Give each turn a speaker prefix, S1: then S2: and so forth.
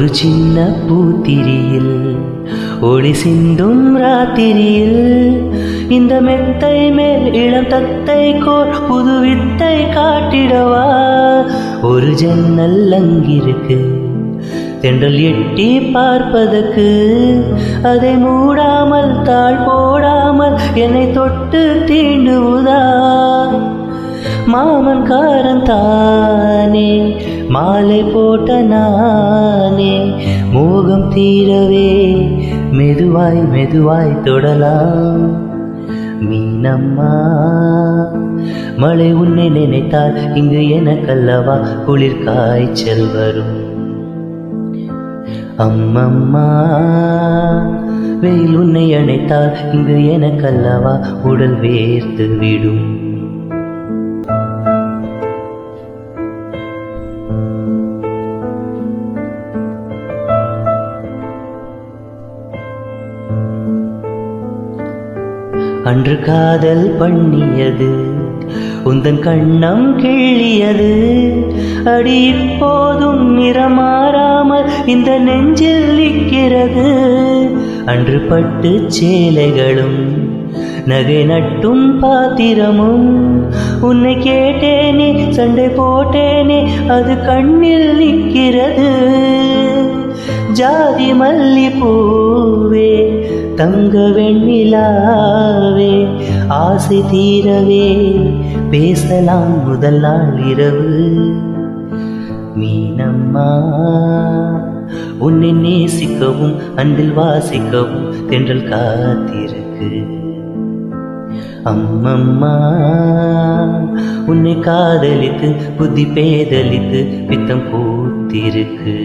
S1: ஒரு சின்ன பூத்திரியில் ஒளி சிந்தும் ராத்திரியில் இந்த மெத்தை மேல் இளம் தத்தை கோர் புது வித்தை காட்டிடவா. ஒரு ஜன்னல் அங்கிருக்கு தென்றல் எட்டி பார்ப்பதற்கு, அதை மூடாமல் தாழ் போடாமல் என்னை தொட்டு தீண்டுவதா. மாமன் காரன் தானே மாலை போட்ட நானே, மோகம் தீரவே மெதுவாய் மெதுவாய் தொடலாம். மீனம்மா மழை உன்னை நினைத்தால் இங்கு எனக்கல்லவா குளிர் காய்ச்சல் வரும். அம்மம்மா வெயில் உன்னை அணைத்தால் இங்கு எனக்கல்லவா உடல் வேர்த்து விடும். அன்று காதல் பண்ணியது உந்தன் கண்ணம் கிள்ளியது, அடி இப்போதும் நிறமாறாமல் இந்த நெஞ்சில் நிற்கிறது. அன்று பட்டு சேலைகளும் நகை நட்டும் பாத்திரமும், உன்னை கேட்டேனே சண்டை போட்டேனே அது கண்ணில் நிற்கிறது. ஜாதி மல்லி பூவே தங்க வெண்ணிலாவே, ஆசை தீரவே பேசலாம் முதல் நாள் இரவு. மீனம்மா உன்னை நேசிக்கவும் அன்பில் வாசிக்கவும் தென்றல் காத்திருக்கு. அம்மம்மா உன்னை காதலித்து புத்தி பேதலித்து பித்தம் பூத்திருக்கு.